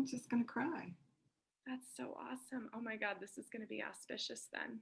I'm just going to cry. That's so awesome. Oh my God, this is going to be auspicious then.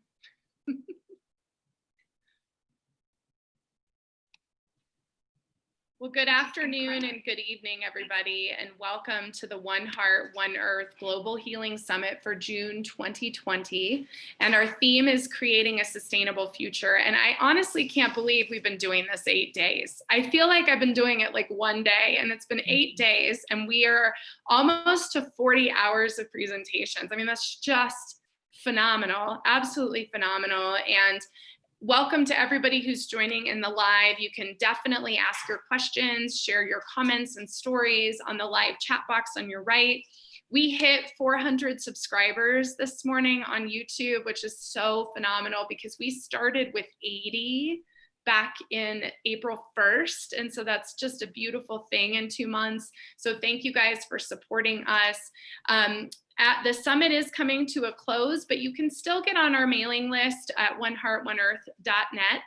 Well, good afternoon and good evening, everybody, and welcome to the One Heart, One Earth Global Healing Summit for June 2020. And our theme is creating a sustainable future. And I honestly can't believe we've been doing this 8 days. I feel like I've been doing it like one day, and it's been 8 days, and we are almost to 40 hours of presentations. I mean, that's just phenomenal, absolutely phenomenal. And welcome to everybody who's joining in the live. You can definitely ask your questions, share your comments and stories on the live chat box on your right. We hit 400 subscribers this morning on YouTube, which is so phenomenal because we started with 80 back in April 1st. And so that's just a beautiful thing in 2 months. So thank you guys for supporting us. The summit is coming to a close, but you can still get on our mailing list at oneheartoneearth.net.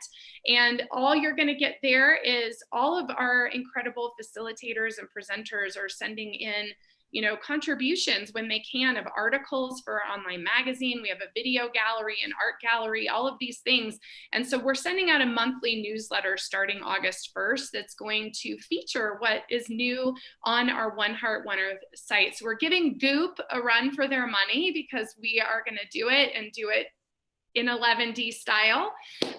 And all you're going to get there is all of our incredible facilitators and presenters are sending in, you know, contributions when they can of articles for our online magazine. We have a video gallery, an art gallery, all of these things. And so we're sending out a monthly newsletter starting August 1st that's going to feature what is new on our One Heart, One Earth site. So we're giving Goop a run for their money because we are going to do it and do it in 11D style.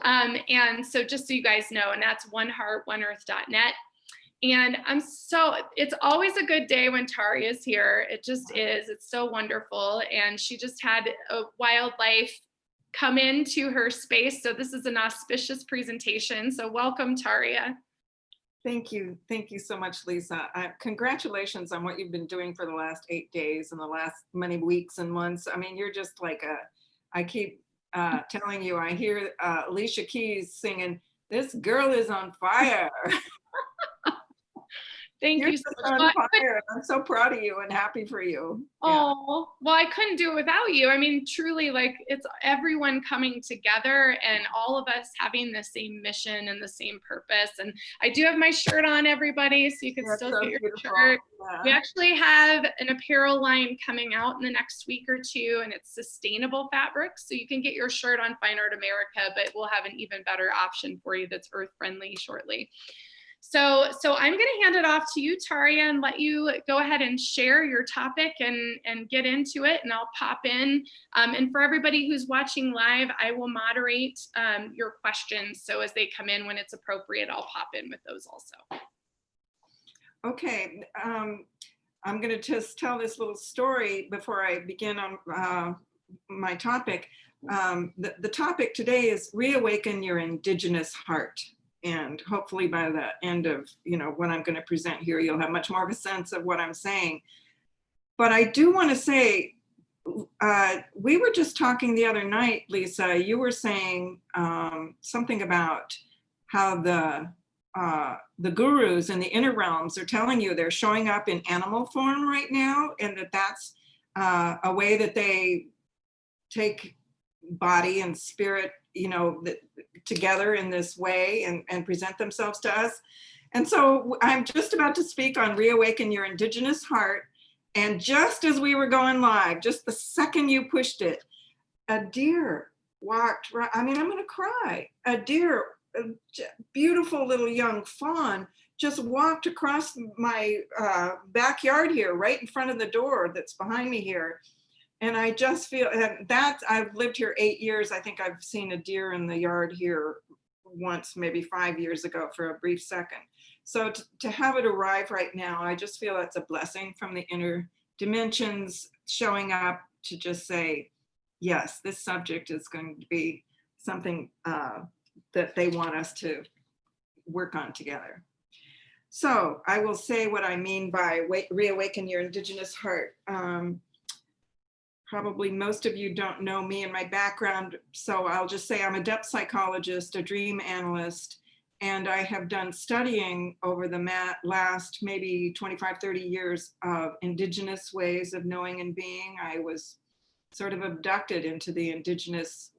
And so just so you guys know, and that's oneheartoneearth.net. And it's always a good day when Tayria is here. It just is. It's so wonderful. And she just had a wildlife come into her space. So this is an auspicious presentation. So welcome, Tayria. Thank you. Thank you so much, Lisa. Congratulations on what you've been doing for the last 8 days and the last many weeks and months. I mean, you're just like I keep telling you, I hear Alicia Keys singing, "This girl is on fire." Thank You're you so just much. on fire. I'm so proud of you and happy for you. Oh, well, I couldn't do it without you. I mean, truly, like, it's everyone coming together and all of us having the same mission and the same purpose. And I do have my shirt on, everybody, so you can still so get your beautiful. shirt. Yeah. We actually have an apparel line coming out in the next week or two, and it's sustainable fabrics. So you can get your shirt on Fine Art America, but we'll have an even better option for you that's earth-friendly shortly. So I'm going to hand it off to you, Tayria, and let you go ahead and share your topic and get into it, and I'll pop in. And for everybody who's watching live, I will moderate your questions. So as they come in when it's appropriate, I'll pop in with those also. Okay. I'm going to just tell this little story before I begin on my topic. The topic today is reawaken your Indigenous heart. And hopefully by the end of, what I'm going to present here, you'll have much more of a sense of what I'm saying. But I do want to say, we were just talking the other night, Lisa, you were saying something about how the gurus in the inner realms are telling you they're showing up in animal form right now, and that's a way that they take body and spirit, together in this way and present themselves to us. And so I'm just about to speak on reawaken your Indigenous heart. And just as we were going live, just the second you pushed it, a deer walked right. I mean, I'm going to cry. A deer, a beautiful little young fawn, just walked across my backyard here, right in front of the door that's behind me here. And I just feel that I've lived here 8 years. I think I've seen a deer in the yard here once, maybe 5 years ago for a brief second. So to have it arrive right now, I just feel that's a blessing from the inner dimensions showing up to just say, yes, this subject is going to be something that they want us to work on together. So I will say what I mean by reawaken your Indigenous heart. Probably most of you don't know me and my background, so I'll just say I'm a depth psychologist, a dream analyst, and I have done studying over the last maybe 25, 30 years of Indigenous ways of knowing and being. I was sort of abducted into the Indigenous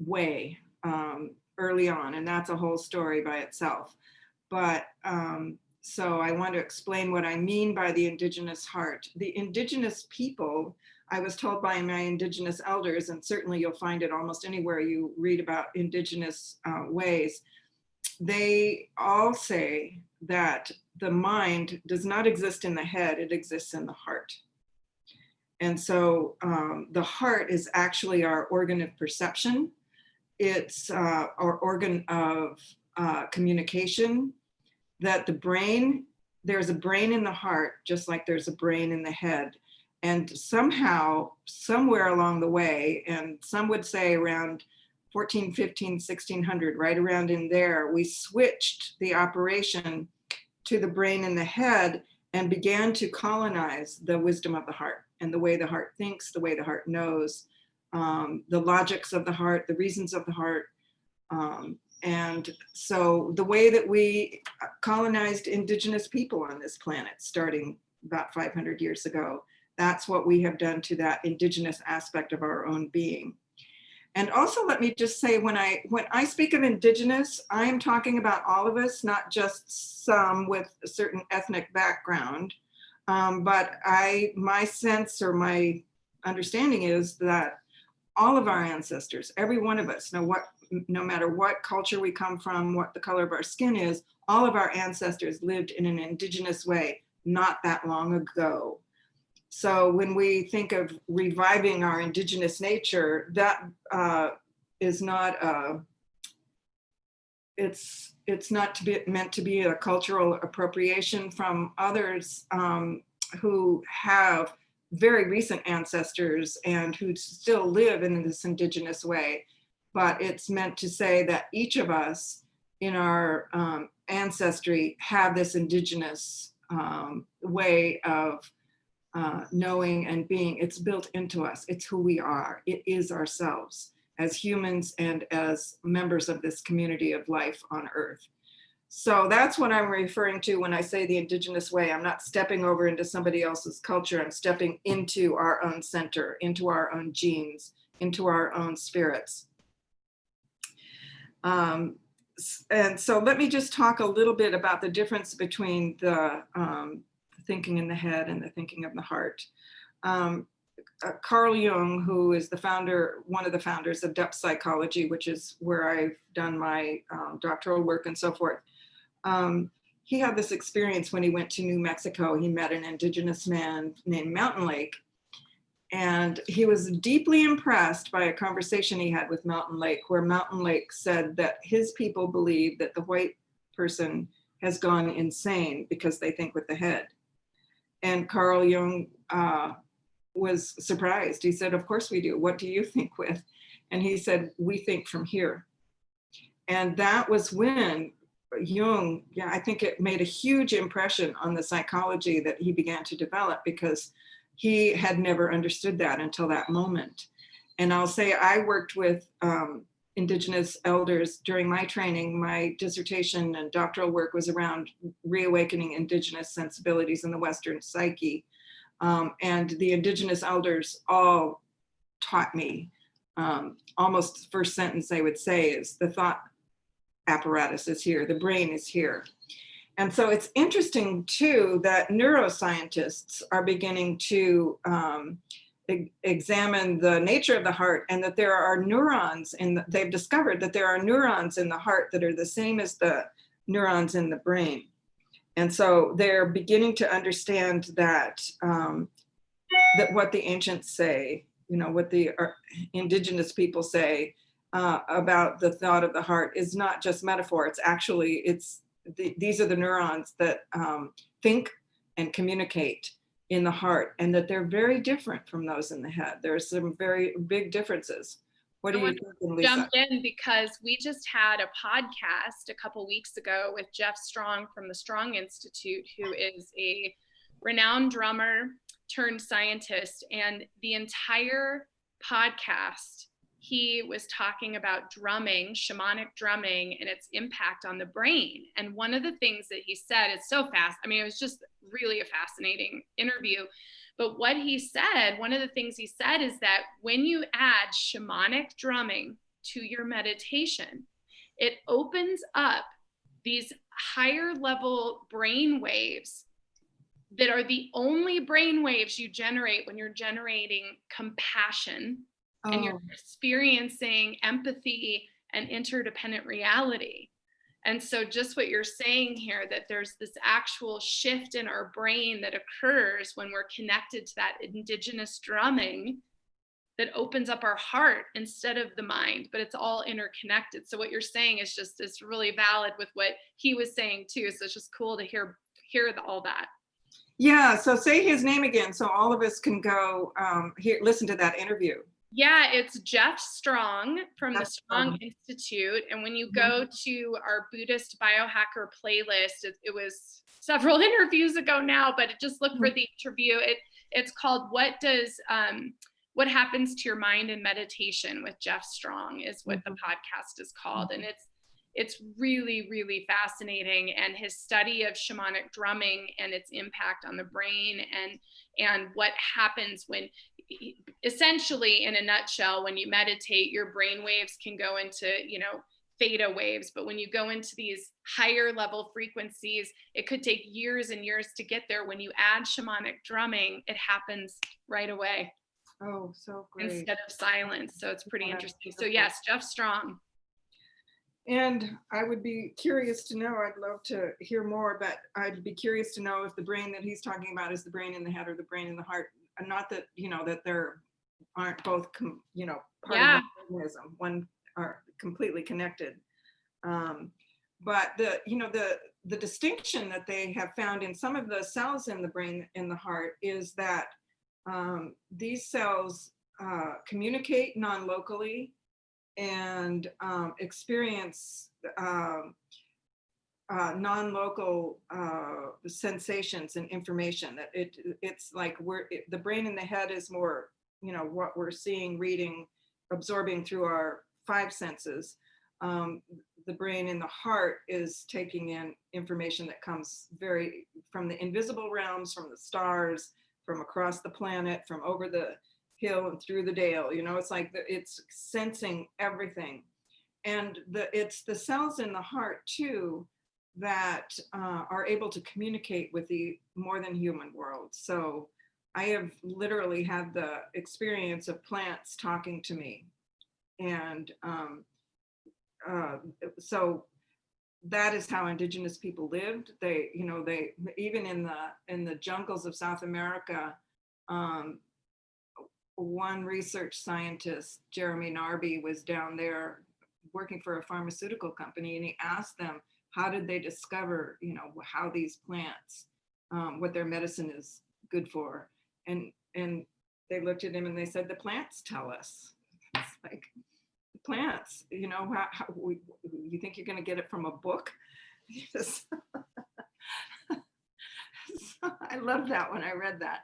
way early on, and that's a whole story by itself. But So I want to explain what I mean by the Indigenous heart. The Indigenous people, I was told by my Indigenous elders, and certainly you'll find it almost anywhere you read about Indigenous ways, they all say that the mind does not exist in the head, it exists in the heart. And so the heart is actually our organ of perception. It's our organ of communication, that the brain, there's a brain in the heart, just like there's a brain in the head. And somehow, somewhere along the way, and some would say around 1415, 1600, right around in there, we switched the operation to the brain in the head and began to colonize the wisdom of the heart and the way the heart thinks, the way the heart knows, the logics of the heart, the reasons of the heart. And so the way that we colonized Indigenous people on this planet, starting about 500 years ago, that's what we have done to that Indigenous aspect of our own being. And also, let me just say, when I speak of Indigenous, I am talking about all of us, not just some with a certain ethnic background. But my sense or my understanding is that all of our ancestors, every one of us, no matter what culture we come from, what the color of our skin is, all of our ancestors lived in an Indigenous way not that long ago. So when we think of reviving our Indigenous nature, that is not it's not meant to be a cultural appropriation from others who have very recent ancestors and who still live in this Indigenous way. But it's meant to say that each of us in our ancestry have this Indigenous way of knowing and being. It's built into us. It's who we are. It is ourselves as humans and as members of this community of life on Earth. So that's what I'm referring to when I say the Indigenous way. I'm not stepping over into somebody else's culture. I'm stepping into our own center, into our own genes, into our own spirits. And so let me just talk a little bit about the difference between the thinking in the head and the thinking of the heart. Carl Jung, who is one of the founders of depth psychology, which is where I've done my doctoral work and so forth. He had this experience when he went to New Mexico. He met an Indigenous man named Mountain Lake. And he was deeply impressed by a conversation he had with Mountain Lake, where Mountain Lake said that his people believe that the white person has gone insane because they think with the head. And Carl Jung was surprised. He said, "Of course we do. What do you think with?" And he said, "We think from here." And that was when Jung, I think it made a huge impression on the psychology that he began to develop, because he had never understood that until that moment. And I'll say I worked with Indigenous elders during my training. My dissertation and doctoral work was around reawakening Indigenous sensibilities in the Western psyche. And the Indigenous elders all taught me, almost the first sentence they would say is, the thought apparatus is here, the brain is here. And so it's interesting too that neuroscientists are beginning to examine the nature of the heart, and that there are neurons they've discovered that there are neurons in the heart that are the same as the neurons in the brain. And so they're beginning to understand that that what the ancients say, what the Indigenous people say about the thought of the heart is not just metaphor. It's actually, these are the neurons that think and communicate in the heart, and that they're very different from those in the head. There are some very big differences. What do you think, Lisa? Jump in, because we just had a podcast a couple weeks ago with Jeff Strong from the Strong Institute, who is a renowned drummer turned scientist. And the entire podcast, he was talking about drumming, shamanic drumming, and its impact on the brain. And one of the things that he said, it's so fast. I mean, it was just really a fascinating interview. But what he said, one of the things he said is that when you add shamanic drumming to your meditation, it opens up these higher level brain waves that are the only brain waves you generate when you're generating compassion and you're experiencing empathy and interdependent reality. And so just what you're saying here, that there's this actual shift in our brain that occurs when we're connected to that indigenous drumming that opens up our heart instead of the mind, but it's all interconnected. So what you're saying is just is really valid with what he was saying too. So it's just cool to hear all that. Yeah, so say his name again so all of us can go listen to that interview. Yeah, it's Jeff Strong from the Strong Institute. And when you go to our Buddhist biohacker playlist, it was several interviews ago now, but just look for the interview. It's called What Happens to Your Mind in Meditation with Jeff Strong is what the podcast is called. And it's really, really fascinating. And his study of shamanic drumming and its impact on the brain and what happens when, essentially in a nutshell, when you meditate, your brain waves can go into, theta waves. But when you go into these higher level frequencies, it could take years and years to get there. When you add shamanic drumming, it happens right away. Oh, so great. Instead of silence. So it's pretty interesting. So yes, Jeff Strong. And I would be curious to know, I'd love to hear more, but I'd be curious to know if the brain that he's talking about is the brain in the head or the brain in the heart. And not that, that there aren't both, part of the organism, one are completely connected. But the distinction that they have found in some of the cells in the brain, in the heart, is that these cells communicate non-locally and experience non-local sensations and information. That it's like the brain in the head is more, what we're seeing, reading, absorbing through our five senses. The brain in the heart is taking in information that comes from the invisible realms, from the stars, from across the planet, from over the hill and through the dale. It's like it's sensing everything. And it's the cells in the heart too that are able to communicate with the more than human world. So I have literally had the experience of plants talking to me. And so that is how Indigenous people lived. They even in the jungles of South America, one research scientist, Jeremy Narby, was down there working for a pharmaceutical company, and he asked them, how did they discover, how these plants, what their medicine is good for? And they looked at him and they said, the plants tell us. It's like, the plants, you think you're going to get it from a book? I love that when I read that.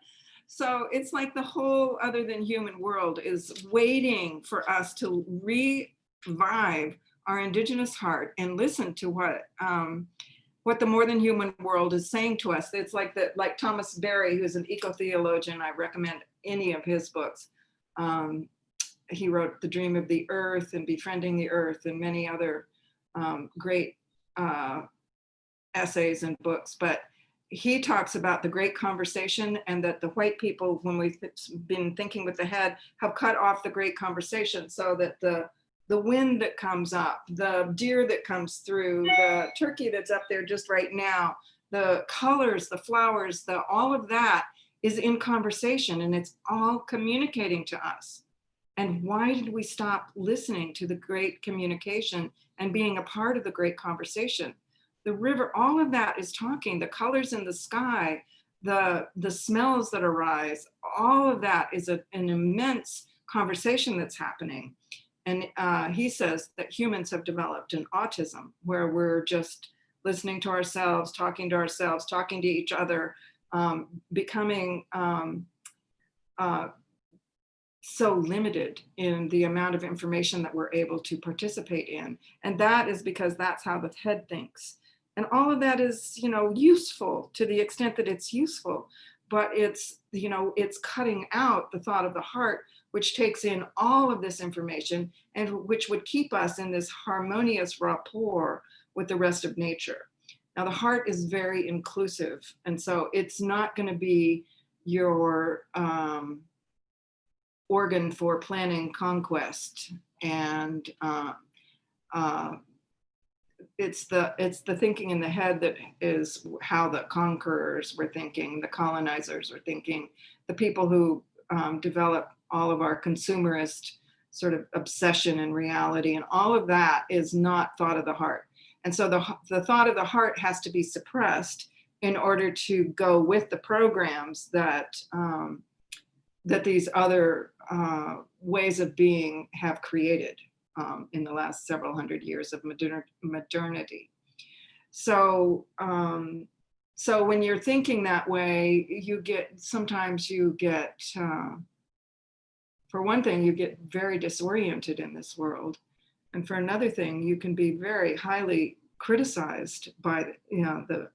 So it's like the whole other than human world is waiting for us to revive our Indigenous heart and listen to what the more than human world is saying to us. It's like Thomas Berry, who's an eco-theologian. I recommend any of his books. He wrote The Dream of the Earth and Befriending the Earth and many other great essays and books. But he talks about the great conversation, and that the white people, when we've been thinking with the head, have cut off the great conversation, so that the wind that comes up, the deer that comes through, the turkey that's up there just right now, the colors, the flowers, all of that is in conversation, and it's all communicating to us. And why did we stop listening to the great communication and being a part of the great conversation? The river, all of that is talking, the colors in the sky, the smells that arise, all of that is an immense conversation that's happening. And he says that humans have developed an autism where we're just listening to ourselves, talking to each other, becoming so limited in the amount of information that we're able to participate in. And that is because that's how the head thinks. And all of that is, useful to the extent that it's useful, but it's cutting out the thought of the heart, which takes in all of this information and which would keep us in this harmonious rapport with the rest of nature. Now, the heart is very inclusive, and so it's not going to be your organ for planning conquest, and it's the thinking in the head that is how the conquerors were thinking, the colonizers were thinking, the people who develop all of our consumerist sort of obsession and reality, and all of that is not thought of the heart. And so the thought of the heart has to be suppressed in order to go with the programs that that these other ways of being have created in the last several hundred years of modernity. So, so when you're thinking that way, sometimes you get, for one thing, you get very disoriented in this world. And for another thing, you can be very highly criticized by the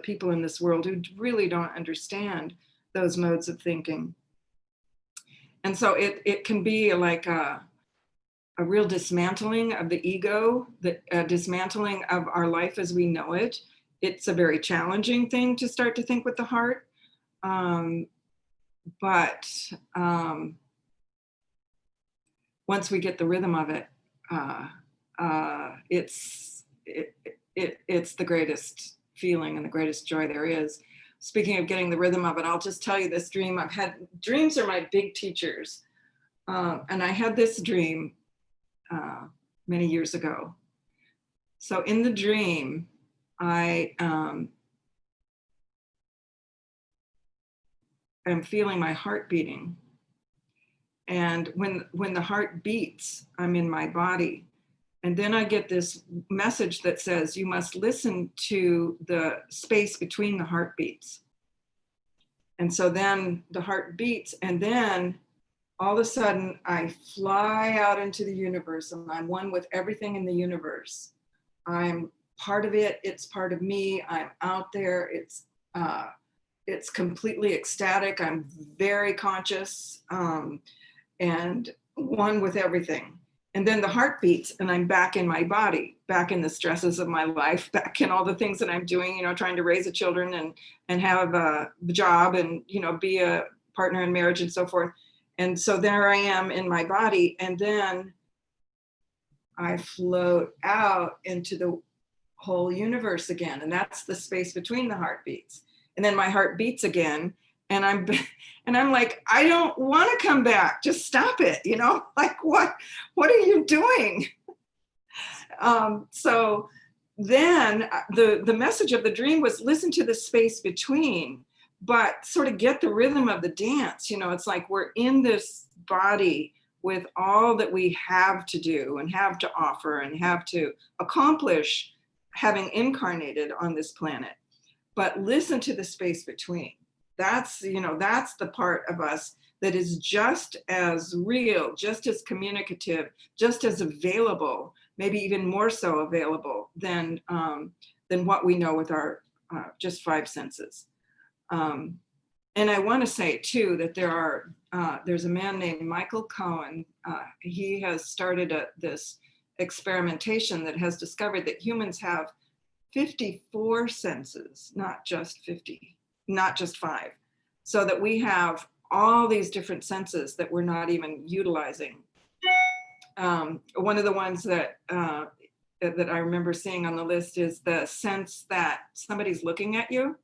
people in this world who really don't understand those modes of thinking. And so it can be like a real dismantling of the ego, the dismantling of our life as we know it. It's a very challenging thing to start to think with the heart. But once we get the rhythm of it, it's the greatest feeling and the greatest joy there is. Speaking of getting the rhythm of it, I'll just tell you this dream. Dreams are my big teachers. And I had this dream many years ago. So in the dream, I am feeling my heart beating. And when the heart beats, I'm in my body. And then I get this message that says, you must listen to the space between the heartbeats. And so then the heart beats, and then all of a sudden I fly out into the universe, and I'm one with everything in the universe. I'm part of it. It's part of me. I'm out there. It's completely ecstatic. I'm very conscious, and one with everything. And then the heart beats, and I'm back in my body, back in the stresses of my life, back in all the things that I'm doing, trying to raise children and have a job and, be a partner in marriage and so forth. And so there I am in my body. And then I float out into the whole universe again. And that's the space between the heartbeats. And then my heart beats again. And I'm like, I don't want to come back. Just stop it. Like, what are you doing? So then the message of the dream was listen to the space between, but sort of get the rhythm of the dance. It's like we're in this body with all that we have to do and have to offer and have to accomplish having incarnated on this planet. But listen to the space between. That's the part of us that is just as real, just as communicative, just as available, maybe even more so available than what we know with our just five senses. And I want to say too that there's a man named Michael Cohen. He has started this experimentation that has discovered that humans have 54 senses, not just 50, not just 5. So that we have all these different senses that we're not even utilizing. One of the ones that I remember seeing on the list is the sense that somebody's looking at you.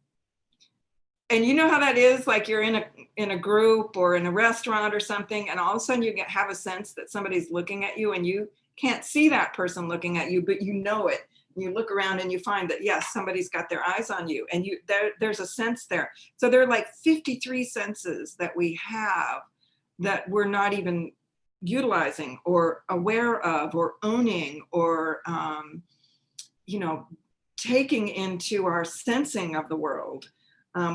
And you know how that is, like you're in a group or in a restaurant or something, and all of a sudden you have a sense that somebody's looking at you, and you can't see that person looking at you, but you know it. You look around and you find that, yes, somebody's got their eyes on you, and there's a sense there. So there are like 53 senses that we have that we're not even utilizing or aware of or owning or, taking into our sensing of the world.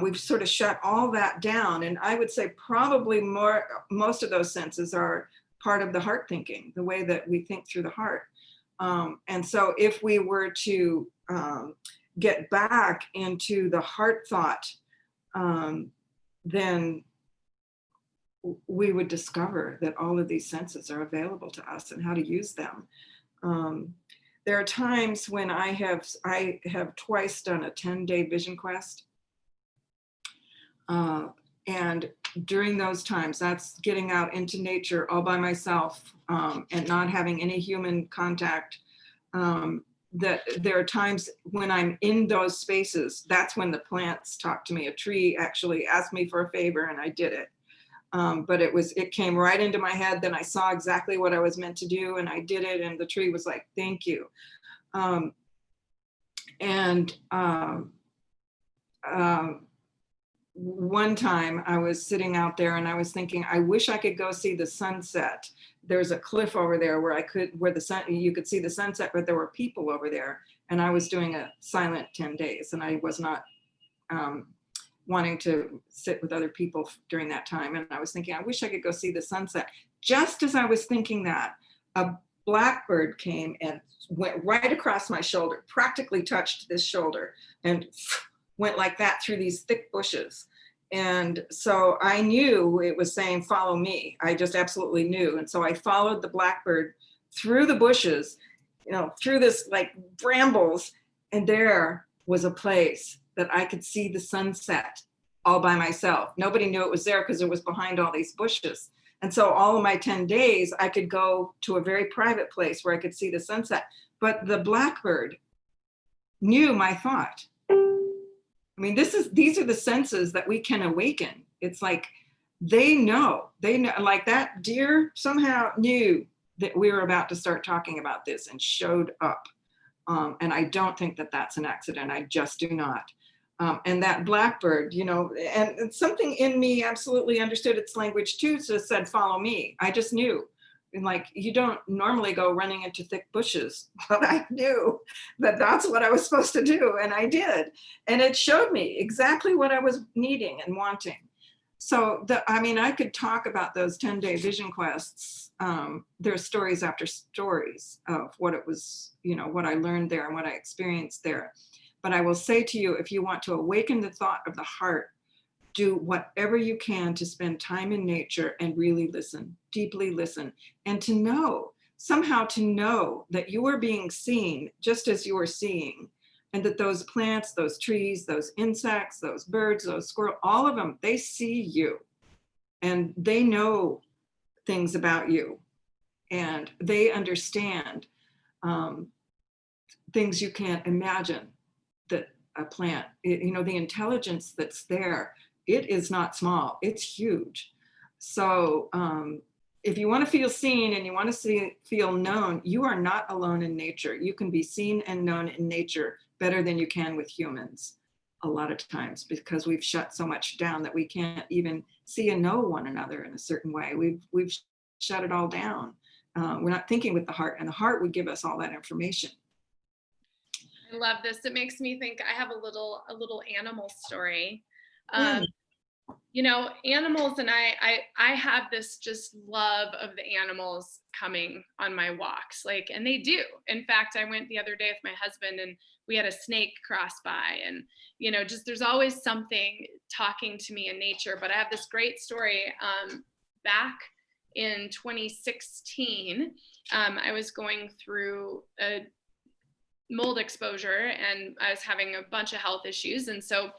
We've sort of shut all that down. And I would say probably most of those senses are part of the heart thinking, the way that we think through the heart. And so if we were to get back into the heart thought, then we would discover that all of these senses are available to us and how to use them. there are times when I have twice done a 10-day vision quest. And during those times, that's getting out into nature all by myself, and not having any human contact. That there are times when I'm in those spaces, that's when the plants talk to me. A tree actually asked me for a favor and I did it. But it came right into my head. Then I saw exactly what I was meant to do and I did it. And the tree was like, thank you. One time I was sitting out there and I was thinking, I wish I could go see the sunset. There's a cliff over there where you could see the sunset, but there were people over there. And I was doing a silent 10 days and I was not wanting to sit with other people during that time. And I was thinking, I wish I could go see the sunset. Just as I was thinking that, a blackbird came and went right across my shoulder, practically touched this shoulder and went like that through these thick bushes. And so I knew it was saying, follow me. I just absolutely knew. And so I followed the blackbird through the bushes, through this like brambles. And there was a place that I could see the sunset all by myself. Nobody knew it was there because it was behind all these bushes. And so all of my 10 days, I could go to a very private place where I could see the sunset. But the blackbird knew my thought. I mean, these are the senses that we can awaken. It's like they know, like that deer somehow knew that we were about to start talking about this and showed up. And I don't think that that's an accident. I just do not. And that blackbird, and something in me absolutely understood its language too, so said, follow me. I just knew. And like, you don't normally go running into thick bushes, but I knew that that's what I was supposed to do. And I did. And it showed me exactly what I was needing and wanting. So I could talk about those 10-day vision quests. There's stories after stories of what it was, what I learned there and what I experienced there. But I will say to you, if you want to awaken the thought of the heart, do whatever you can to spend time in nature and really listen, deeply listen, and somehow to know that you are being seen just as you are seeing, and that those plants, those trees, those insects, those birds, those squirrels, all of them, they see you and they know things about you and they understand things you can't imagine. That a plant, the intelligence that's there, it is not small, it's huge. So if you want to feel seen and you want to feel known, you are not alone in nature. You can be seen and known in nature better than you can with humans a lot of times, because we've shut so much down that we can't even see and know one another in a certain way. We've shut it all down. We're not thinking with the heart, and the heart would give us all that information. I love this. It makes me think. I have a little animal story. Animals, and I have this just love of the animals coming on my walks, and they do. In fact, I went the other day with my husband and we had a snake cross by, and just there's always something talking to me in nature. But I have this great story. Back in 2016, I was going through a mold exposure and I was having a bunch of health issues. And so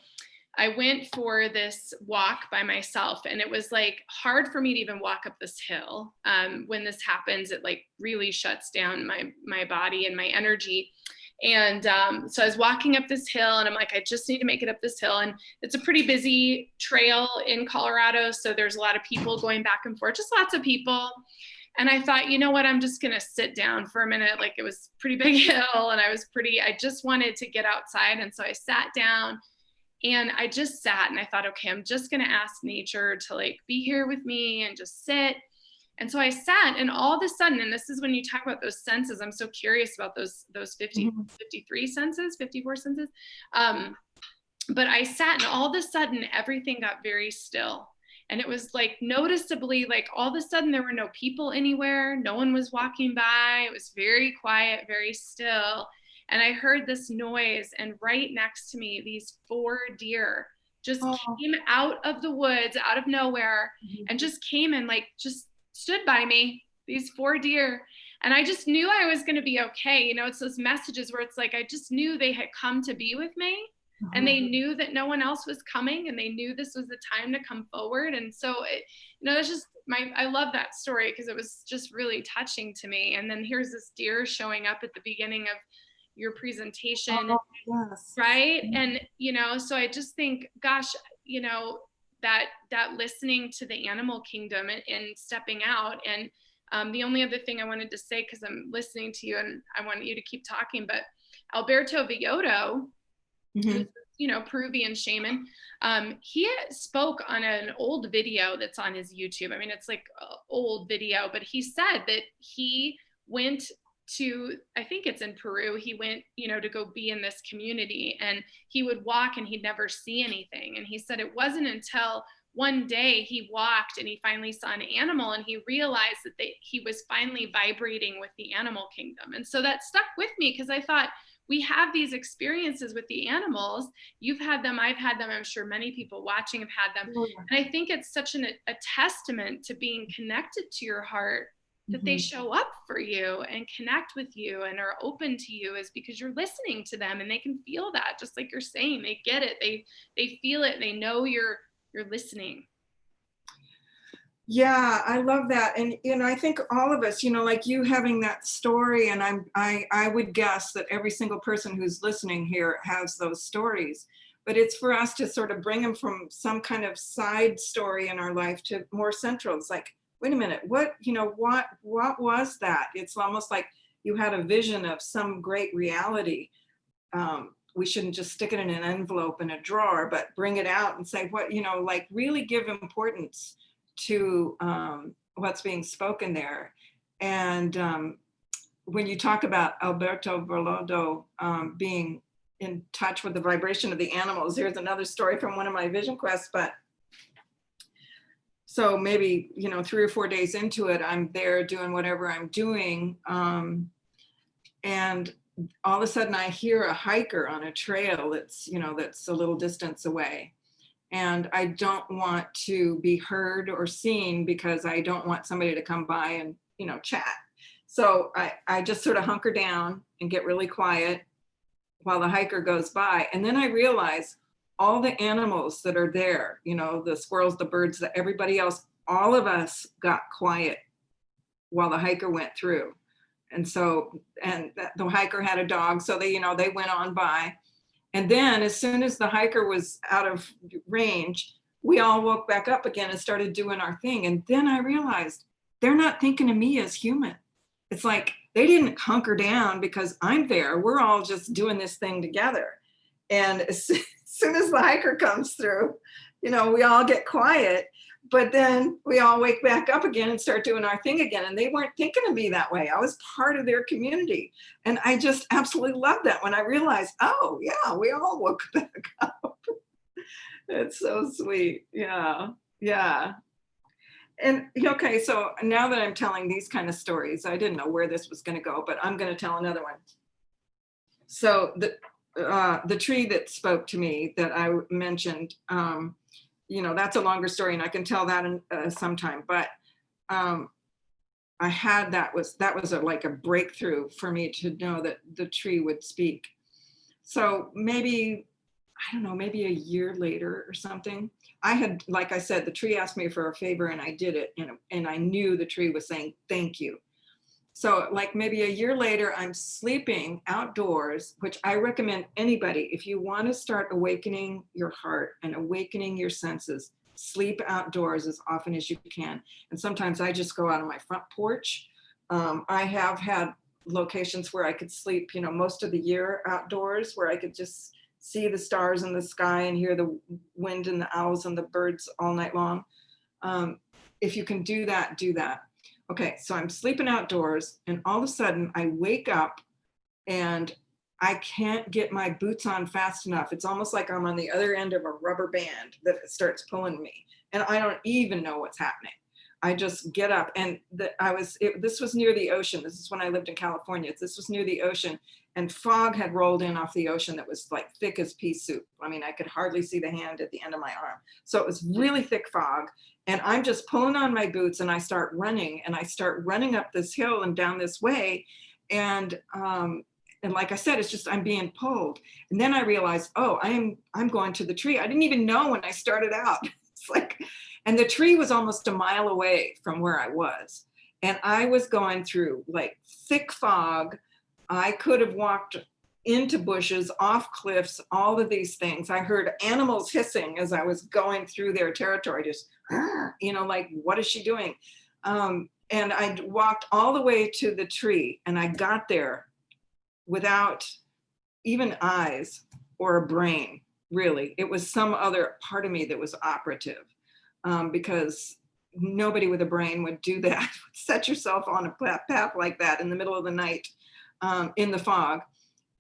I went for this walk by myself, and it was like hard for me to even walk up this hill. When this happens, it like really shuts down my body and my energy. And so I was walking up this hill and I'm like, I just need to make it up this hill. And it's a pretty busy trail in Colorado. So there's a lot of people going back and forth, just lots of people. And I thought, you know what, I'm just going to sit down for a minute. Like, it was a pretty big hill and I just wanted to get outside. And so I sat down and I just sat and I thought, okay, I'm just going to ask nature to be here with me and just sit. And so I sat, and all of a sudden, and this is when you talk about those senses, I'm so curious about those 53 senses, 54 senses. But I sat, and all of a sudden everything got very still. And it was noticeably, all of a sudden there were no people anywhere. No one was walking by. It was very quiet, very still. And I heard this noise, and right next to me, these 4 deer just came out of the woods, out of nowhere, and just came and just stood by me, these 4 deer. And I just knew I was going to be okay. You know, it's those messages where it's like, I just knew they had come to be with me, and they knew that no one else was coming, and they knew this was the time to come forward. And so, that's just I love that story because it was just really touching to me. And then here's this deer showing up at the beginning of your presentation, Oh, yes. right? And, so I just think, gosh, that listening to the animal kingdom and stepping out. And the only other thing I wanted to say, because I'm listening to you and I want you to keep talking, but Alberto Villoldo, who's, Peruvian shaman, he spoke on an old video that's on his YouTube. I mean, it's like an old video, but he said that he went to, I think it's in Peru, he went, to go be in this community, and he would walk and he'd never see anything. And he said it wasn't until one day he walked and he finally saw an animal, and he realized that he was finally vibrating with the animal kingdom. And so that stuck with me, because I thought, we have these experiences with the animals. You've had them, I've had them, I'm sure many people watching have had them. And I think it's such a testament to being connected to your heart, that they show up for you and connect with you and are open to you, is because you're listening to them, and they can feel that, just like you're saying. They get it, they feel it, they know you're listening. Yeah, I love that. And, I think all of us, like you having that story, and I would guess that every single person who's listening here has those stories, but it's for us to sort of bring them from some kind of side story in our life to more central. It's like, wait a minute, what was that? It's almost like you had a vision of some great reality. We shouldn't just stick it in an envelope in a drawer, but bring it out and say, what, like really give importance to what's being spoken there. And when you talk about Alberto Villoldo being in touch with the vibration of the animals, here's another story from one of my vision quests. But so maybe 3 or 4 days into it, I'm there doing whatever I'm doing, and all of a sudden I hear a hiker on a trail that's that's a little distance away. And I don't want to be heard or seen, because I don't want somebody to come by and, chat. So I just sort of hunker down and get really quiet while the hiker goes by. And then I realize all the animals that are there, the squirrels, the birds, everybody else, all of us got quiet while the hiker went through. And so, and the hiker had a dog, so they went on by. And then as soon as the hiker was out of range, we all woke back up again and started doing our thing. And then I realized they're not thinking of me as human. It's like they didn't hunker down because I'm there. We're all just doing this thing together. And as soon as the hiker comes through, we all get quiet, but then we all wake back up again and start doing our thing again. And they weren't thinking of me that way. I was part of their community. And I just absolutely loved that when I realized, oh yeah, we all woke back up. It's so sweet. Yeah. Yeah. And okay, so now that I'm telling these kind of stories, I didn't know where this was going to go, but I'm going to tell another one. So the tree that spoke to me that I mentioned, that's a longer story, and I can tell that in sometime. But I had that was like a breakthrough for me to know that the tree would speak. So maybe, I don't know, maybe a year later or something, I had, like I said, the tree asked me for a favor and I did it, and I knew the tree was saying thank you. So like maybe a year later, I'm sleeping outdoors, which I recommend anybody, if you want to start awakening your heart and awakening your senses, sleep outdoors as often as you can. And sometimes I just go out on my front porch. I have had locations where I could sleep, most of the year outdoors, where I could just see the stars in the sky and hear the wind and the owls and the birds all night long. If you can do that, do that. Okay, so I'm sleeping outdoors, and all of a sudden I wake up and I can't get my boots on fast enough. It's almost like I'm on the other end of a rubber band that starts pulling me, and I don't even know what's happening. I just get up, and this was near the ocean. This is when I lived in California. This was near the ocean, and fog had rolled in off the ocean that was like thick as pea soup. I mean, I could hardly see the hand at the end of my arm. So it was really thick fog. And I'm just pulling on my boots and I start running up this hill and down this way. And like I said, it's just, I'm being pulled. And then I realized, oh, I'm going to the tree. I didn't even know when I started out. It's like, and the tree was almost a mile away from where I was. And I was going through like thick fog. I could have walked into bushes, off cliffs, all of these things. I heard animals hissing as I was going through their territory, just, like, what is she doing? And I walked all the way to the tree, and I got there without even eyes or a brain, really. It was some other part of me that was operative, because nobody with a brain would do that. Set yourself on a path like that in the middle of the night, in the fog.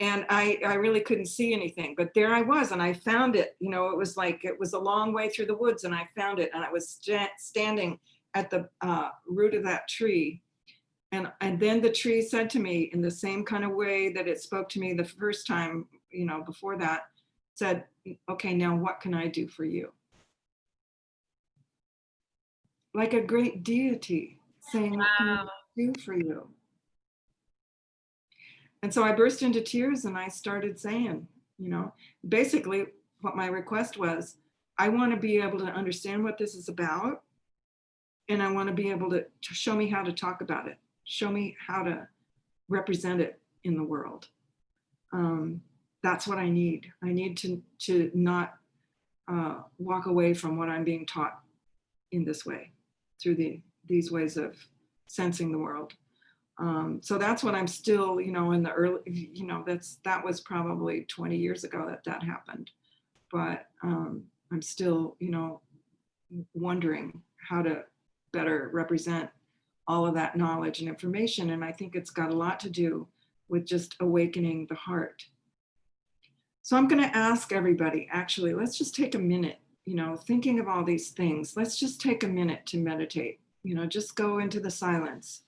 And I really couldn't see anything, but there I was, and I found it. It was like, it was a long way through the woods, and I found it, and I was standing at the root of that tree. And then the tree said to me in the same kind of way that it spoke to me the first time, before that, said, okay, now what can I do for you? Like a great deity saying, what can I do for you? And so I burst into tears and I started saying, basically what my request was, I want to be able to understand what this is about. And I want to be able to show me how to talk about it. Show me how to represent it in the world. That's what I need. I need to not walk away from what I'm being taught in this way, through these ways of sensing the world. So that's what I'm still, in the early, that was probably 20 years ago that happened. But I'm still, wondering how to better represent all of that knowledge and information. And I think it's got a lot to do with just awakening the heart. So I'm going to ask everybody, actually, let's just take a minute, thinking of all these things. Let's just take a minute to meditate, just go into the silence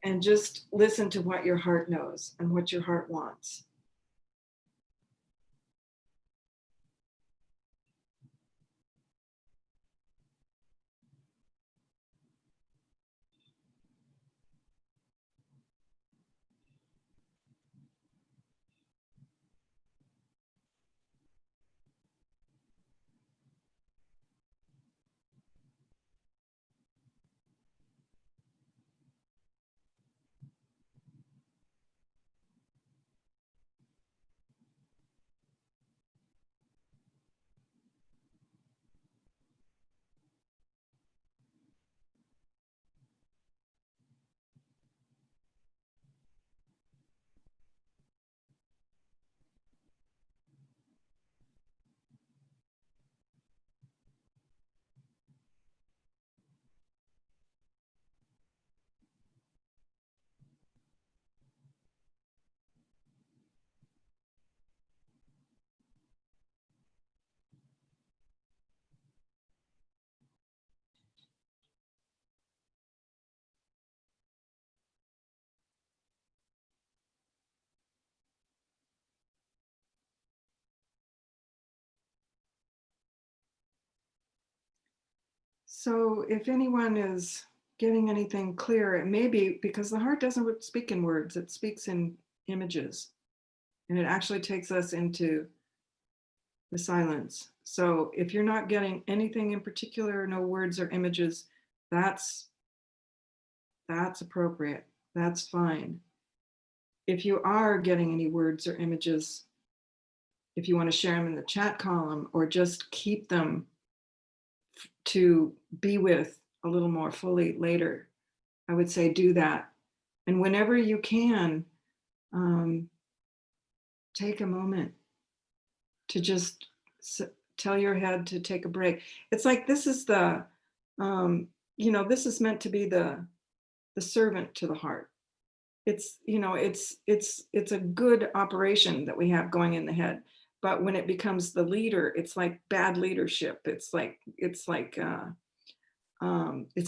and just listen to what your heart knows and what your heart wants. So if anyone is getting anything clear, it may be because the heart doesn't speak in words, it speaks in images. And it actually takes us into the silence. So if you're not getting anything in particular, no words or images, that's appropriate. That's fine. If you are getting any words or images, if you want to share them in the chat column or just keep them to be with a little more fully later, I would say do that. And whenever you can, take a moment to just tell your head to take a break. It's like this is the, this is meant to be the servant to the heart. It's, it's a good operation that we have going in the head. But when it becomes the leader, it's like bad leadership. It's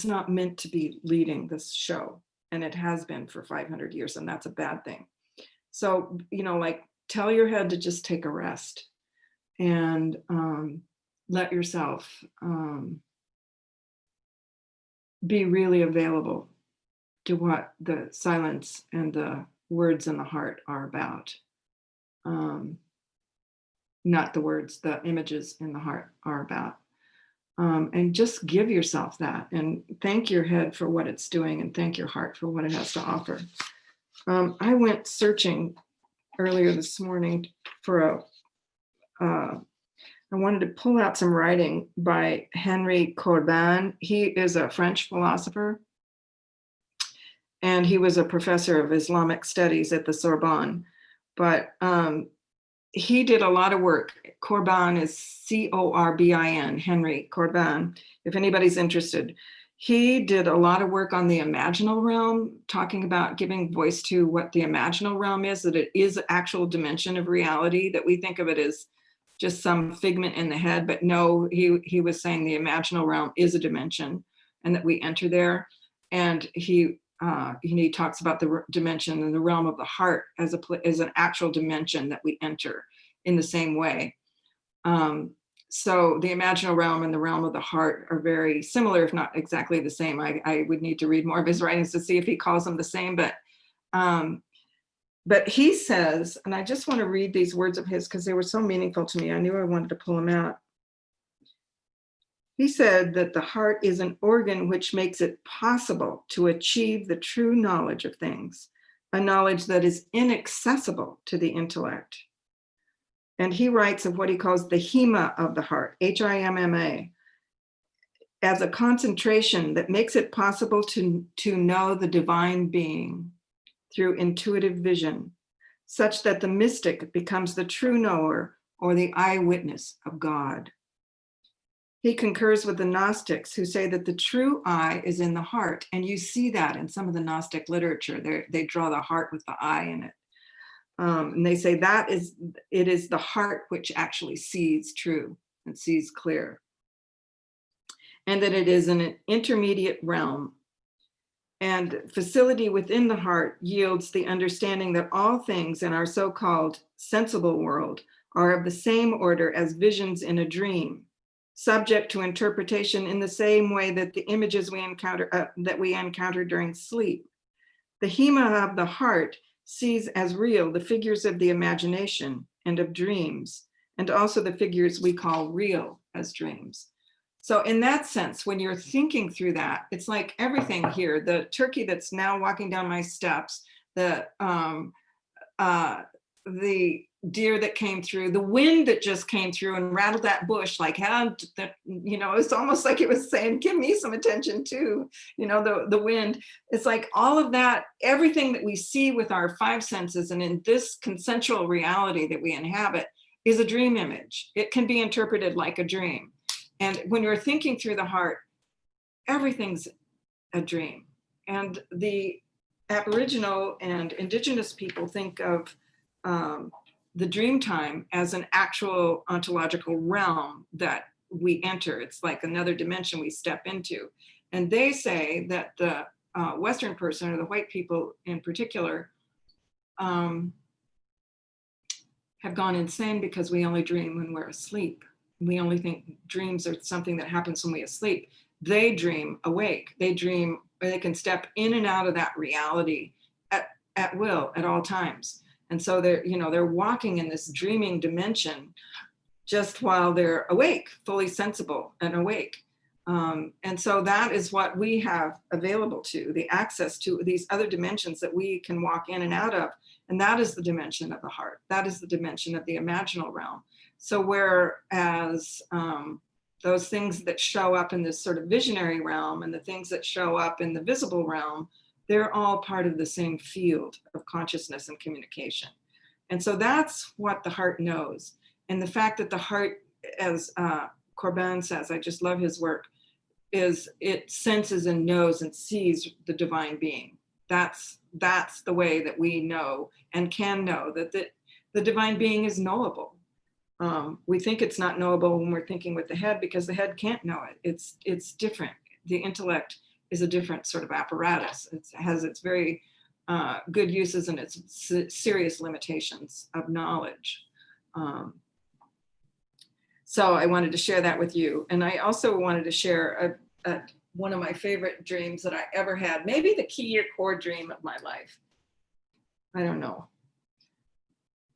not meant to be leading this show. And it has been for 500 years, and that's a bad thing. So, like tell your head to just take a rest and let yourself be really available to what the silence and the words in the heart are about. Not the words, the images in the heart are about. And just give yourself that and thank your head for what it's doing and thank your heart for what it has to offer. I went searching earlier this morning for I wanted to pull out some writing by Henry Corbin. He is a French philosopher, and he was a professor of Islamic studies at the Sorbonne. But he did a lot of work. Corbin is Corbin, Henry Corbin, if anybody's interested. He did a lot of work on the imaginal realm, talking about giving voice to what the imaginal realm is, that it is an actual dimension of reality, that we think of it as just some figment in the head, but no, he was saying the imaginal realm is a dimension and that we enter there. And he talks about the dimension and the realm of the heart as an actual dimension that we enter in the same way. So the imaginal realm and the realm of the heart are very similar, if not exactly the same. I would need to read more of his writings to see if he calls them the same, but he says, and I just want to read these words of his because they were so meaningful to me. I knew I wanted to pull them out. He said that the heart is an organ which makes it possible to achieve the true knowledge of things, a knowledge that is inaccessible to the intellect. And he writes of what he calls the hima of the heart, Himma, as a concentration that makes it possible to know the divine being through intuitive vision, such that the mystic becomes the true knower or the eyewitness of God. He concurs with the Gnostics who say that the true eye is in the heart. And you see that in some of the Gnostic literature. They draw the heart with the eye in it. And they say it is the heart which actually sees true and sees clear. And that it is an intermediate realm. And facility within the heart yields the understanding that all things in our so-called sensible world are of the same order as visions in a dream, subject to interpretation in the same way that the images we encounter during sleep. The hema of the heart sees as real the figures of the imagination and of dreams, and also the figures we call real as dreams. So in that sense, when you're thinking through that, it's like everything here, the turkey that's now walking down my steps, the deer that came through, the wind that just came through and rattled that bush, like, it's almost like it was saying, give me some attention too, the wind. It's like all of that, everything that we see with our five senses and in this consensual reality that we inhabit is a dream image. It can be interpreted like a dream. And when you're thinking through the heart, everything's a dream. And the Aboriginal and Indigenous people think of the dream time as an actual ontological realm that we enter. It's like another dimension we step into. And they say that the Western person, or the white people in particular, have gone insane because we only dream when we're asleep. We only think dreams are something that happens when we asleep. They dream awake. They can step in and out of that reality at will at all times. And so they're walking in this dreaming dimension just while they're awake, fully sensible and awake. And so that is what we have available to, the access to these other dimensions that we can walk in and out of. And that is the dimension of the heart. That is the dimension of the imaginal realm. So whereas those things that show up in this sort of visionary realm and the things that show up in the visible realm, they're all part of the same field of consciousness and communication. And so that's what the heart knows. And the fact that the heart, as Corbin says, I just love his work, is it senses and knows and sees the divine being. That's the way that we know and can know that the divine being is knowable. We think it's not knowable when we're thinking with the head because the head can't know it. It's different. The intellect is a different sort of apparatus. It has its very good uses and its serious limitations of knowledge. So I wanted to share that with you. And I also wanted to share one of my favorite dreams that I ever had, maybe the key or core dream of my life. I don't know.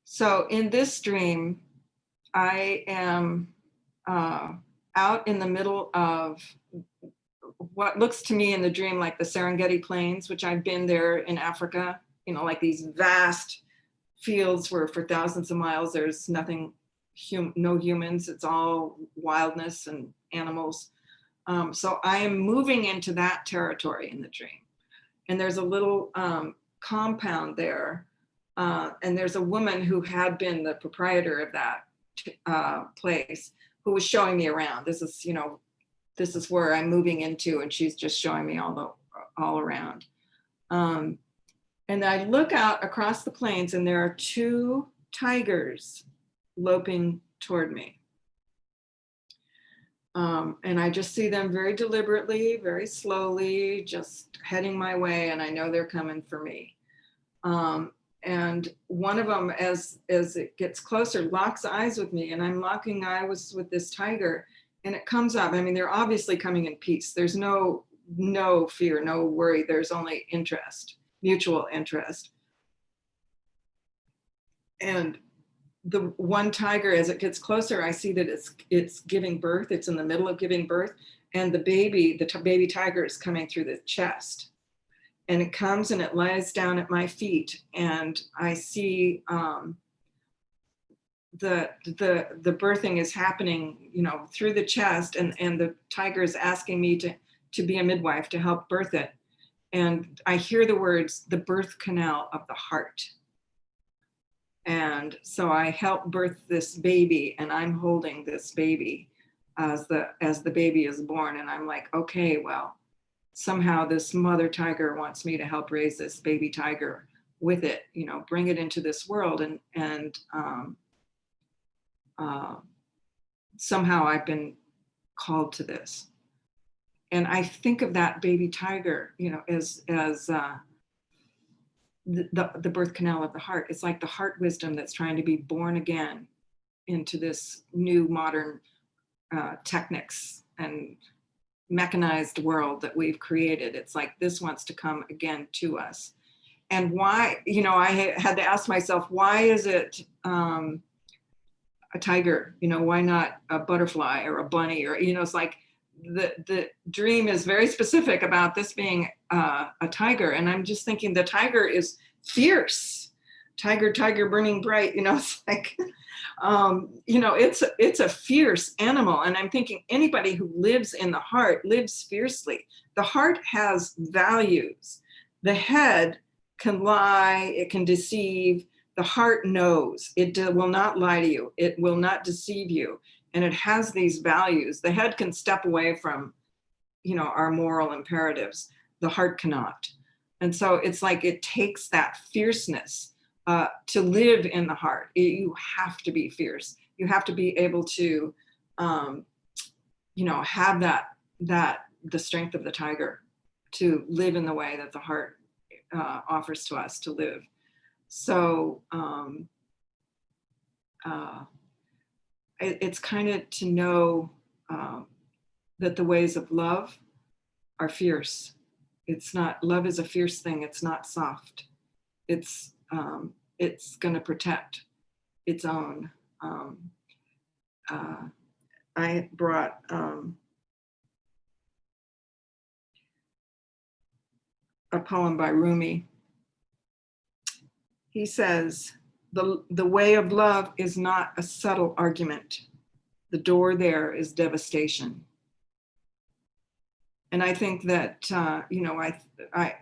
So in this dream, I am out in the middle of what looks to me in the dream like the Serengeti Plains, which I've been there in Africa, you know, like these vast fields where for thousands of miles there's nothing, no humans, it's all wildness and animals. So I am moving into that territory in the dream. And there's a little compound there. And there's a woman who had been the proprietor of that place who was showing me around. This is, you know, this is where I'm moving into, and she's just showing me all around. And I look out across the plains and there are two tigers loping toward me. And I just see them very deliberately, very slowly, just heading my way, and I know they're coming for me. And one of them, as it gets closer, locks eyes with me, and I'm locking eyes with this tiger, and it comes up. I mean, they're obviously coming in peace. There's no fear, no worry. There's only interest, mutual interest. And the one tiger, as it gets closer, I see that it's giving birth. It's in the middle of giving birth, and the baby tiger is coming through the chest. And it comes and it lies down at my feet, and I see the birthing is happening, you know, through the chest, and the tiger is asking me to be a midwife to help birth it. And I hear the words, the birth canal of the heart. And so I help birth this baby, and I'm holding this baby as the baby is born. And I'm like, okay, well, somehow this mother tiger wants me to help raise this baby tiger with it, you know, bring it into this world. And somehow I've been called to this. And I think of that baby tiger, you know, as the birth canal of the heart. It's like the heart wisdom that's trying to be born again into this new modern techniques and mechanized world that we've created. It's like this wants to come again to us. And why, you know, I had to ask myself, why is it a tiger? You know, why not a butterfly or a bunny? Or, you know, it's like the dream is very specific about this being a tiger. And I'm just thinking the tiger is fierce. Tiger burning bright, you know, it's like, you know, it's a fierce animal. And I'm thinking anybody who lives in the heart lives fiercely. The heart has values. The head can lie, it can deceive. The heart knows. It will not lie to you. It will not deceive you. And it has these values. The head can step away from, you know, our moral imperatives. The heart cannot. And so it's like it takes that fierceness to live in the heart. You have to be fierce. You have to be able to, you know, have the strength of the tiger to live in the way that the heart offers to us to live. So it's kind of to know that the ways of love are fierce. It's not, love is a fierce thing. It's not soft. It's going to protect its own. I brought a poem by Rumi. He says, the way of love is not a subtle argument. The door there is devastation. And I think that, you know,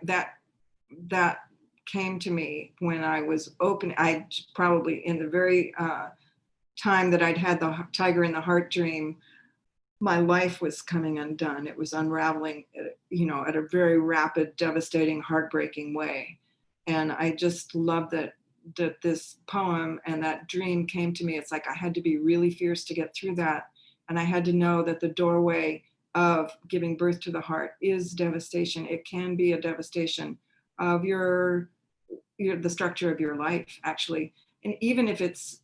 that came to me when I was open. I probably in the very time that I'd had the tiger in the heart dream, my life was coming undone. It was unraveling, you know, at a very rapid, devastating, heartbreaking way. And I just love that this poem and that dream came to me. It's like I had to be really fierce to get through that. And I had to know that the doorway of giving birth to the heart is devastation. It can be a devastation of your the structure of your life, actually. And even if it's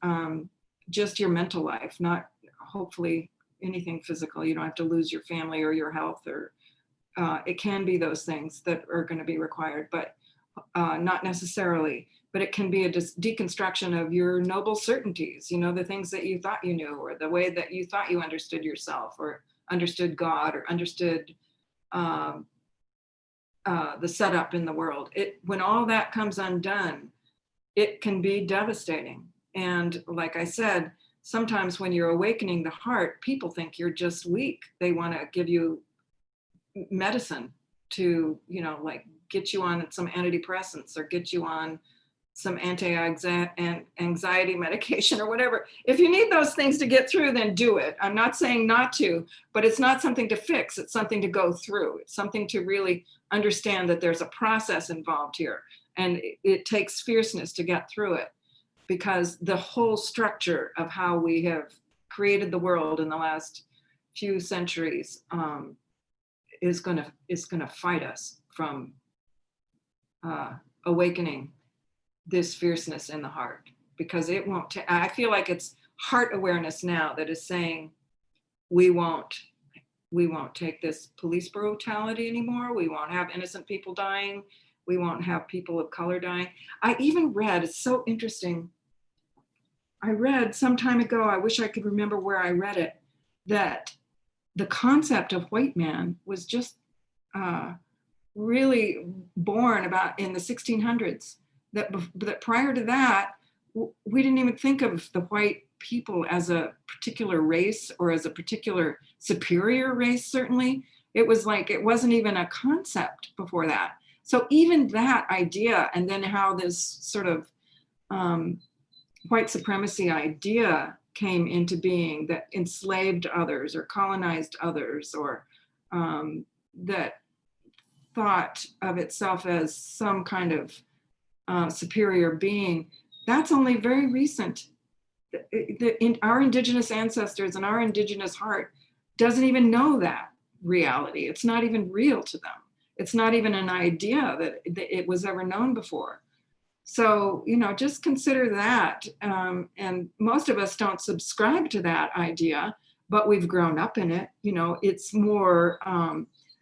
just your mental life, not hopefully anything physical, you don't have to lose your family or your health, or it can be those things that are going to be required, but not necessarily. But it can be a deconstruction of your noble certainties, the things that you thought you knew, or the way that you thought you understood yourself, or understood God, or understood the setup in the world. When all that comes undone, it can be devastating. And like I said, sometimes when you're awakening the heart, people think you're just weak. They want to give you medicine to, like get you on some antidepressants, or get you on some anti-anxiety medication, or whatever. If you need those things to get through, then do it. I'm not saying not to, but it's not something to fix. It's something to go through. It's something to really understand that there's a process involved here, and it takes fierceness to get through it, because the whole structure of how we have created the world in the last few centuries is gonna fight us from awakening this fierceness in the heart, because it won't. I feel like it's heart awareness now that is saying, we won't take this police brutality anymore. We won't have innocent people dying. We won't have people of color dying. I even read, it's so interesting, I read some time ago, I wish I could remember where I read it, that the concept of white man was just really born about in the 1600s. That prior to that, we didn't even think of the white people as a particular race, or as a particular superior race, certainly. It was like, it wasn't even a concept before that. So even that idea, and then how this sort of white supremacy idea came into being, that enslaved others or colonized others, or that thought of itself as some kind of superior being, that's only very recent. Our indigenous ancestors and our indigenous heart doesn't even know that reality. It's not even real to them. It's not even an idea that it was ever known before. So, just consider that. And most of us don't subscribe to that idea, but we've grown up in it. It's more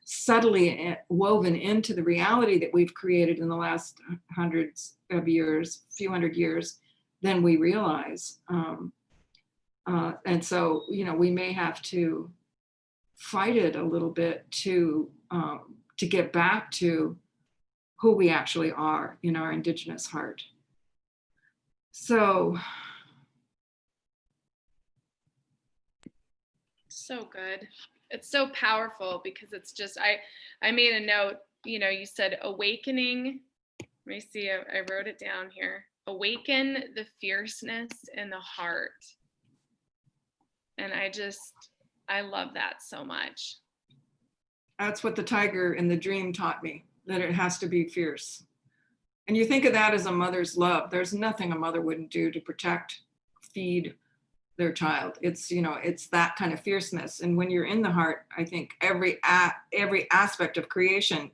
subtly woven into the reality that we've created in the last hundreds of years, few hundred years, than we realize. And so, we may have to fight it a little bit to get back to who we actually are in our indigenous heart. So good. It's so powerful, because it's just, I made a note, you said awakening. Let me see, I wrote it down here. Awaken the fierceness in the heart. And I love that so much. That's what the tiger in the dream taught me, that it has to be fierce. And you think of that as a mother's love. There's nothing a mother wouldn't do to protect, feed their child. It's, it's that kind of fierceness. And when you're in the heart, I think every aspect of creation,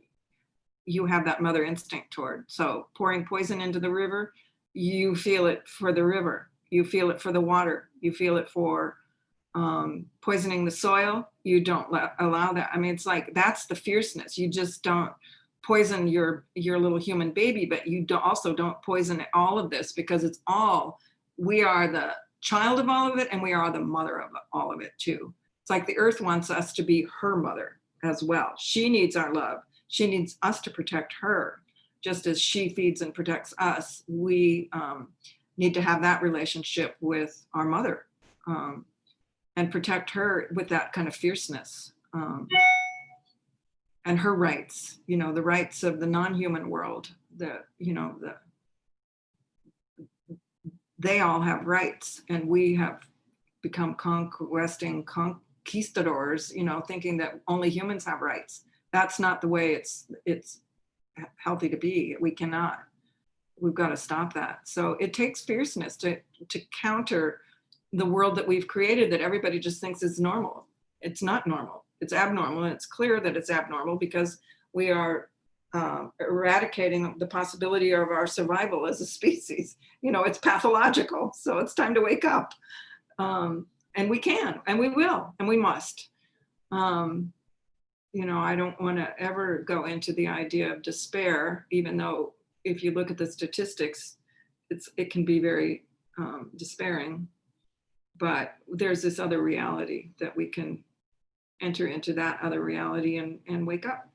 you have that mother instinct toward. So pouring poison into the river, you feel it for the river. You feel it for the water. You feel it for poisoning the soil. You don't allow that. I mean, it's like, that's the fierceness. You just don't poison your little human baby, but you also don't poison all of this, because it's all, we are the child of all of it, and we are the mother of all of it too. It's like the earth wants us to be her mother as well. She needs our love. She needs us to protect her, just as she feeds and protects us. We need to have that relationship with our mother, and protect her with that kind of fierceness, and her rights, the rights of the non-human world, they all have rights, and we have become conquistadors, thinking that only humans have rights. That's not the way it's healthy to be. We've got to stop that. So it takes fierceness to counter the world that we've created, that everybody just thinks is normal. It's not normal. It's abnormal, and it's clear that it's abnormal, because we are eradicating the possibility of our survival as a species. You know, it's pathological, so it's time to wake up. And we can, and we will, and we must. You know, I don't want to ever go into the idea of despair, even though if you look at the statistics, it can be very despairing. But there's this other reality that we can enter into, that other reality, and wake up.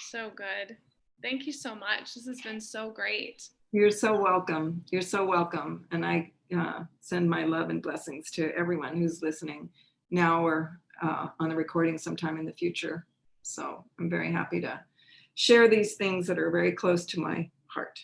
So good. Thank you so much. This has been so great. You're so welcome. You're so welcome. And I send my love and blessings to everyone who's listening now or on the recording sometime in the future. So I'm very happy to share these things that are very close to my heart.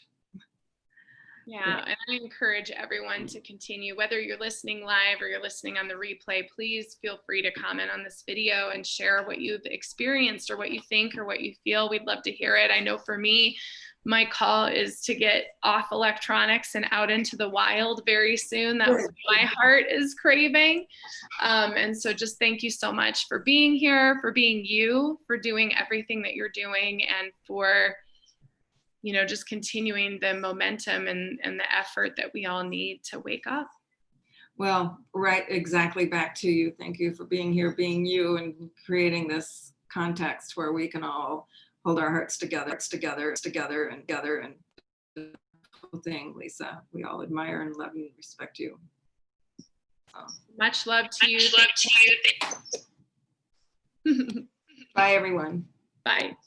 Yeah, and I encourage everyone to continue, whether you're listening live or you're listening on the replay, please feel free to comment on this video and share what you've experienced or what you think or what you feel. We'd love to hear it. I know for me, my call is to get off electronics and out into the wild very soon. That's what my heart is craving. And so just thank you so much for being here, for being you, for doing everything that you're doing, and for, you know, just continuing the momentum and the effort that we all need to wake up. Well, right, exactly back to you. Thank you for being here, being you, and creating this context where we can all hold our hearts together, and the whole thing, Lisa. We all admire and love and respect you. Much love to you. Bye, everyone. Bye.